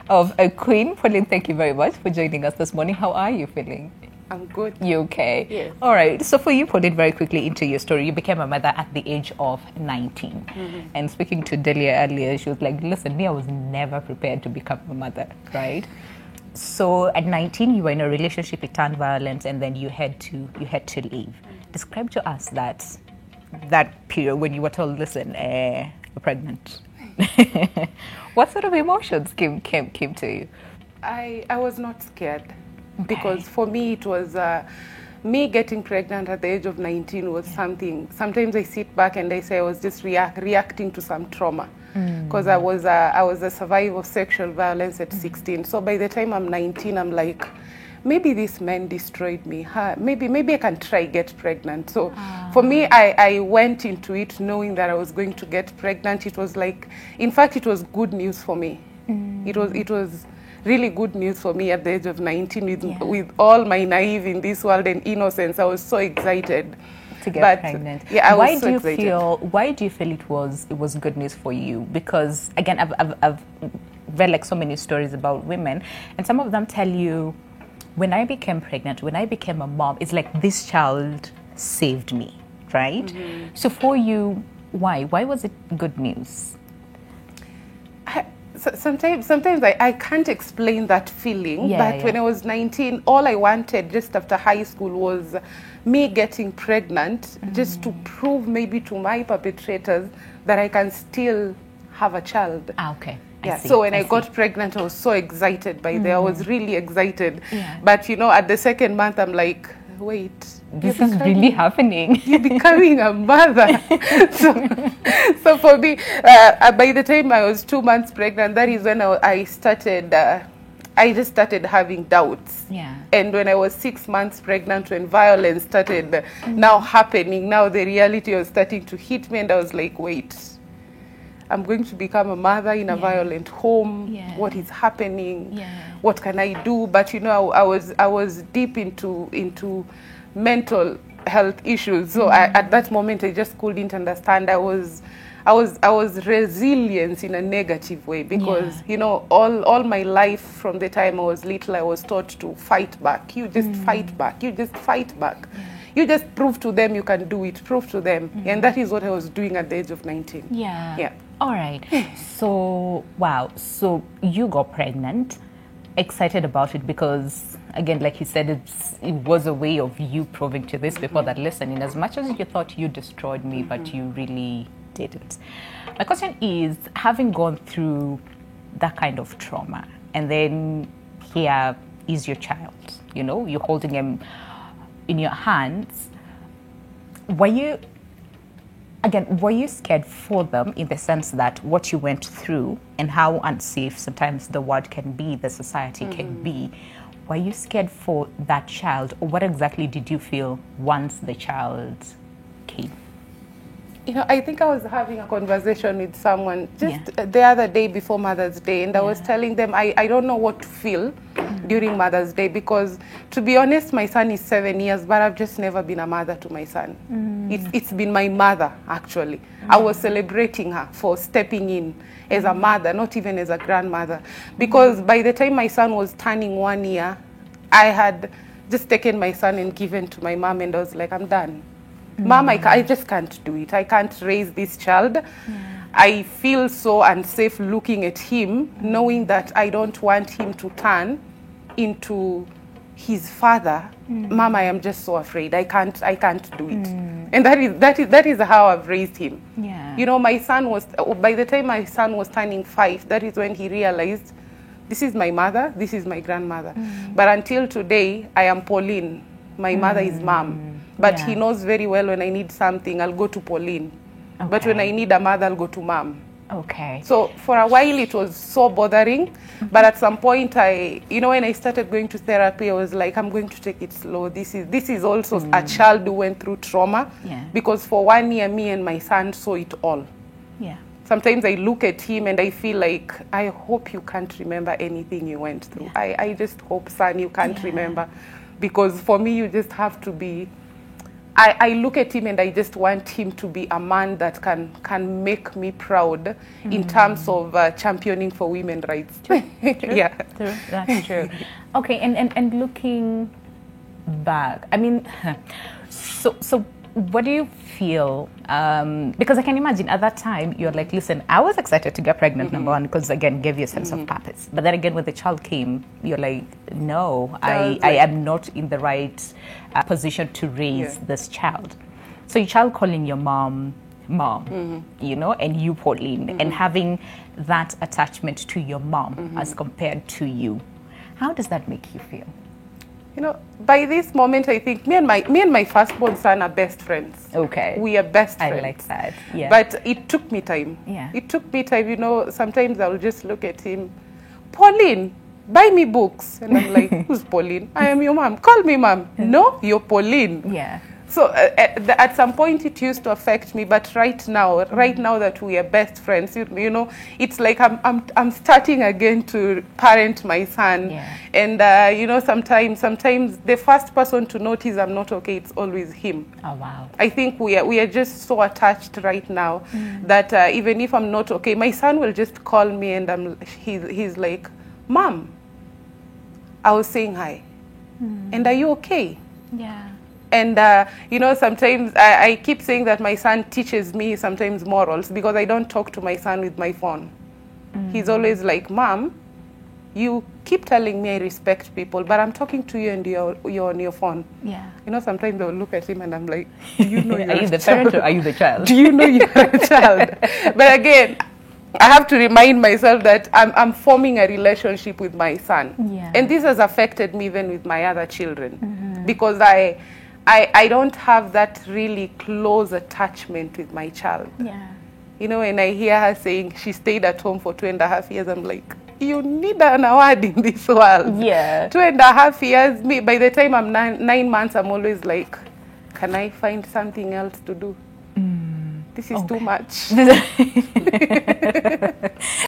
of a queen. Pauline, thank you very much for joining us this morning. How are you feeling? I'm good. You okay? Yes. All right. So for you, Pauline, very quickly into your story, you became a mother at the age of 19. And speaking to Delia earlier, she was like, listen, me, I was never prepared to become a mother, right? So at 19, you were in a relationship, it turned violent, and then you had to leave. Describe to us that period when you were told, listen, you're pregnant. What sort of emotions came to you? I was not scared because for me it was me getting pregnant at the age of 19 was something. Sometimes I sit back and I say I was just reacting to some trauma because I was a survivor of sexual violence at 16. So by the time I'm 19, I'm like, maybe this man destroyed me. Maybe I can try get pregnant. So for me, I went into it knowing that I was going to get pregnant. It was like, in fact, it was good news for me. It was really good news for me at the age of 19 with all my naive in this world and innocence. I was so excited to get pregnant. Yeah, I was so excited. Why do you feel it was good news for you? Because again, I've read like so many stories about women, and some of them tell you, when I became pregnant, when I became a mom, it's like this child saved me, right? So for you, why was it good news? Sometimes I can't explain that feeling, but when I was 19, all I wanted just after high school was me getting pregnant, just to prove maybe to my perpetrators that I can still have a child. Okay. Yeah, so when I got pregnant, I was so excited by that. I was really excited. But, at the second month, I'm like, wait. This is really happening. You're becoming a mother. so for me, by the time I was 2 months pregnant, that is when I just started having doubts. Yeah. And when I was 6 months pregnant, when violence started now happening, now the reality was starting to hit me, and I was like, wait. I'm going to become a mother in a violent home. What is happening? What can I do? But I was deep into mental health issues. So at that moment, I just couldn't understand. I was resilient in a negative way because all my life from the time I was little, I was taught to fight back. You just fight back. You just fight back. You just prove to them you can do it. Prove to them. And that is what I was doing at the age of 19. Yeah. All right. So, wow. So you got pregnant, excited about it because, again, like you said, it was a way of you proving to these people that, listen, in as much as you thought you destroyed me, but you really didn't. My question is, having gone through that kind of trauma, and then here is your child, you're holding him in your hands, were you scared for them in the sense that what you went through and how unsafe sometimes the world can be, the society can be? Were you scared for that child, or what exactly did you feel once the child came? I think I was having a conversation with someone just the other day before Mother's Day, and I was telling them I don't know what to feel during Mother's Day because, to be honest, my son is 7 years, but I've just never been a mother to my son. It's been my mother, actually. I was celebrating her for stepping in as a mother, not even as a grandmother, because by the time my son was turning 1 year, I had just taken my son and given to my mom, and I was like, I'm done. Mom, I just can't do it. I can't raise this child. I feel so unsafe looking at him, knowing that I don't want him to turn into his father. Mom, I am just so afraid. I can't do it. And that is how I've raised him. My son was, by the time my son was turning 5, that is when he realized, this is my mother, this is my grandmother. But until today, I am Pauline. My mother is Mom. But he knows very well when I need something, I'll go to Pauline. Okay. But when I need a mother, I'll go to Mom. Okay. So for a while, it was so bothering. But at some point, when I started going to therapy, I was like, I'm going to take it slow. This is also a child who went through trauma. Because for 1 year, me and my son saw it all. Sometimes I look at him and I feel like, I hope you can't remember anything you went through. I just hope, son, you can't remember. Because for me, you just have to be I look at him and I just want him to be a man that can make me proud in terms of championing for women's rights. True. Yeah. True. That's true. Okay, and looking back, I mean, so what do you feel? Because I can imagine at that time you're like, listen, I was excited to get pregnant, number one, because again, gave you a sense of purpose. But then again, when the child came, you're like, no, I am not in the right position to raise this child. So your child calling your mom, you know, and you, Pauline, and having that attachment to your mom as compared to you. How does that make you feel? You know, by this moment, I think me and my firstborn son are best friends. Okay. We are best friends. I like that. Yeah. But it took me time. Yeah. It took me time. You know, sometimes I'll just look at him, Pauline, buy me books. And I'm like, who's Pauline? I am your mom. Call me mom. No, you're Pauline. Yeah. So at some point it used to affect me, but right now that we are best friends, you know, it's like I'm starting again to parent my son, and you know, sometimes the first person to notice I'm not okay, it's always him. Oh wow! I think we are just so attached right now that even if I'm not okay, my son will just call me and he's like, Mom, I was saying hi, and are you okay? Yeah. And, you know, sometimes I keep saying that my son teaches me sometimes morals because I don't talk to my son with my phone. He's always like, Mom, you keep telling me I respect people, but I'm talking to you and you're on your phone. Yeah. You know, sometimes I'll look at him and I'm like, do you know you're Are you the parent or are you the child? Do you know you're a child? But again, I have to remind myself that I'm forming a relationship with my son. Yeah. And this has affected me even with my other children because I don't have that really close attachment with my child. Yeah. You know, when I hear her saying she stayed at home for 2.5 years, I'm like, you need an award in this world. Yeah. 2.5 years, by the time I'm 9 months, I'm always like, can I find something else to do? This is too much.